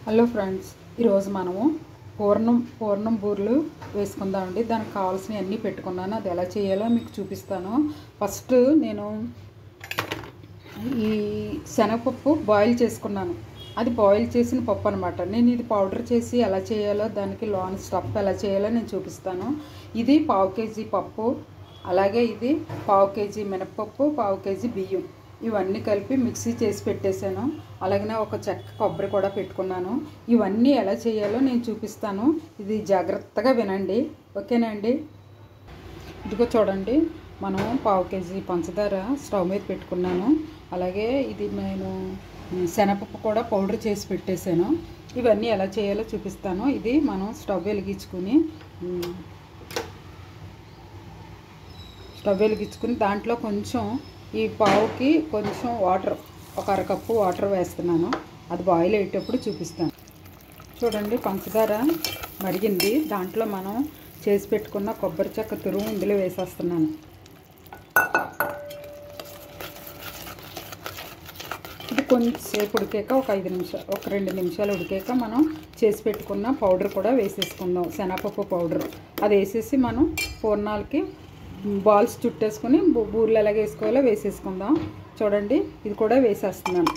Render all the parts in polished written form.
Hello friends, ఈరోజు మనము పూర్ణం బూరెలు వేసుకుందామండి. దానికి కావాల్సినవి అన్నీ పెట్టుకున్నాను. అది ఎలా చేయాలో మీకు చూపిస్తాను. ఫస్ట్ నేను ఈ శనగపప్పు బాయిల్ చేసుకున్నాను. అది బాయిల్ చేసిన పప్పు అనమాట. నేను ఇది పౌడర్ చేసి ఎలా చేయాలో, దానికి లోన్ స్టఫ్ ఎలా చేయాలో నేను చూపిస్తాను. ఇది 1/2 కేజీ పప్పు, అలాగే ఇది 1/2 కేజీ మినపప్పు, 1/2 కేజీ బియ్యం, ఇవన్నీ కలిపి మిక్సీ చేసి పెట్టేశాను. అలాగనే ఒక చెక్క కొబ్బరి కూడా పెట్టుకున్నాను. ఇవన్నీ ఎలా చేయాలో నేను చూపిస్తాను. ఇది జాగ్రత్తగా వినండి, ఓకేనండి? ఇదిగో చూడండి, మనం 1/2 కేజీ పంచదార స్టవ్ మీద పెట్టుకున్నాను. అలాగే ఇది నేను శనగపప్పు కూడా పౌడర్ చేసి పెట్టేశాను. ఇవన్నీ ఎలా చేయాలో చూపిస్తాను. ఇది మనం స్టవ్ వెలిగించుకుని దాంట్లో కొంచెం ఈ పావుకి కొంచెం వాటర్, ఒక అరకప్పు వాటర్ వేస్తున్నాను. అది బాయిల్ అయ్యేటప్పుడు చూపిస్తాను. చూడండి, పంచదార మరిగింది. దాంట్లో మనం చేసి పెట్టుకున్న కొబ్బరి చెక్క తురుము ఇందులో వేసేస్తున్నాను. ఇది కొంచెంసేపు ఉడికాక ఒక 2 నిమిషాలు ఉడికాక మనం చేసి పెట్టుకున్న పౌడర్ కూడా వేసేసుకుందాం. శనగపప్పు పౌడర్ అది వేసేసి మనం పూర్ణాలకి బాల్స్ చుట్టేసుకొని బూరెలు ఎలాగ వేసుకోవాలో వేసేసుకుందాం. చూడండి, ఇది కూడా వేసేస్తున్నాను.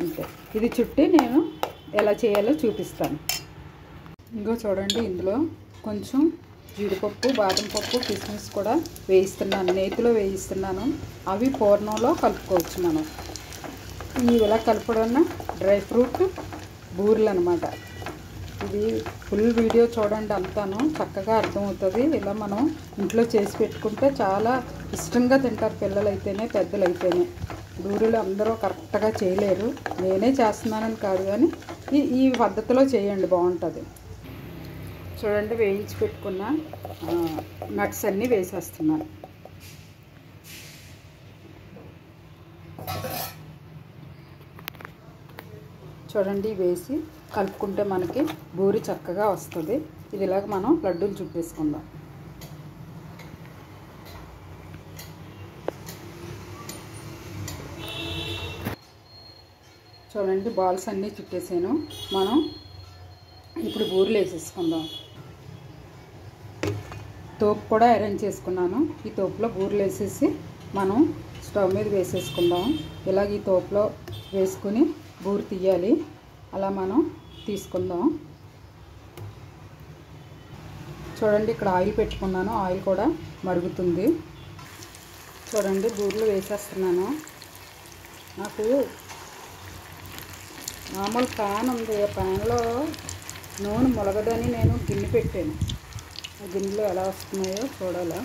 అంతే, ఇది చుట్టి నేను ఎలా చేయాలో చూపిస్తాను. ఇంకో చూడండి, ఇందులో కొంచెం జీడిపప్పు, బాదం పప్పు, కిస్మిస్ కూడా వేయిస్తున్నాను. నేతిలో వేయిస్తున్నాను. అవి పూర్ణంలో కలుపుకోవచ్చు మనం. ఇలా కలపడం డ్రై ఫ్రూట్ బూరెలు అనమాట. ఇది ఫుల్ వీడియో చూడండి, అంతాను చక్కగా అర్థమవుతుంది. ఇలా మనం ఇంట్లో చేసి పెట్టుకుంటే చాలా ఇష్టంగా తింటారు, పిల్లలైతేనే పెద్దలైతేనే. బూరెలు అందరూ కరెక్ట్గా చేయలేరు. నేనే చేస్తున్నానని కాదు, కానీ ఈ పద్ధతిలో చేయండి, బాగుంటుంది. చూడండి, వేయించి పెట్టుకున్న నట్స్ అన్నీ వేసేస్తున్నాను. చూడండి, వేసి కలుపుకుంటే మనకి బూరి చక్కగా వస్తుంది. ఇది ఇలాగ మనం లడ్డూలు చుట్టేసుకుందాం. చూడండి, బాల్స్ అన్నీ చుట్టేసాను. మనం ఇప్పుడు బూరెలు వేసేసుకుందాం. తోపు కూడా అరేంజ్ చేసుకున్నాను. ఈ తోపులో బూరెలు వేసేసి మనం స్టవ్ మీద వేసేసుకుందాం. ఇలాగ ఈ తోపులో వేసుకుని బూరె తీయాలి. అలా మనం తీసుకుందాం. చూడండి, ఇక్కడ ఆయిల్ పెట్టుకున్నాను. ఆయిల్ కూడా మరుగుతుంది. చూడండి, బూరెలు వేసేస్తున్నాను. నాకు మామూలు ప్యాన్ ఉంది. ఆ ప్యాన్లో నూనె మొలగదని నేను గిన్నె పెట్టాను. ఆ గిన్నెలో ఎలా వస్తున్నాయో చూడాలా.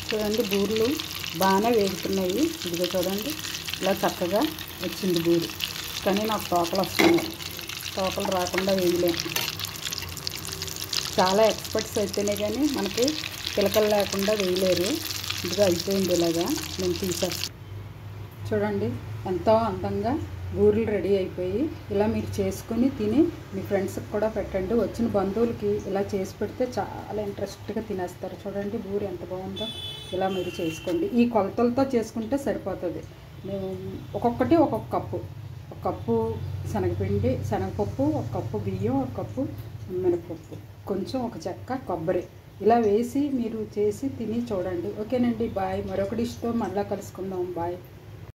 చూడండి, బూరెలు బాగానే వేగుతున్నాయి. ఇదిగో చూడండి, ఇలా చక్కగా వచ్చింది బూరి. కానీ నాకు తోకలు వస్తున్నాయి. తోకలు రాకుండా వేయలేము. చాలా ఎక్స్పర్ట్స్ అయితేనే కానీ మనకి పిలకలు లేకుండా వేయలేరు. ఇదిగా అయిపోయింది. ఇలాగా నేను తీసేస్తాను. చూడండి, ఎంతో అందంగా బూరెలు రెడీ అయిపోయి. ఇలా మీరు చేసుకుని తిని మీ ఫ్రెండ్స్కి కూడా పెట్టండి. వచ్చిన బంధువులకి ఇలా చేసి పెడితే చాలా ఇంట్రెస్ట్గా తినేస్తారు. చూడండి, బూరె ఎంత బాగుందో. ఇలా మీరు చేసుకోండి. ఈ కొలతలతో చేసుకుంటే సరిపోతుంది. మేము ఒక్కొక్కటి ఒక్కొక్క కప్పు, ఒక కప్పు శనగపిండి, శనగపప్పు, ఒక కప్పు బియ్యం, ఒక కప్పు మినపప్పు, కొంచెం ఒక చెక్క కొబ్బరి, ఇలా వేసి మీరు చేసి తిని చూడండి. ఓకేనండి, బాయ్. మరొక డిష్తో మళ్ళీ కలుసుకుందాం. బాయ్.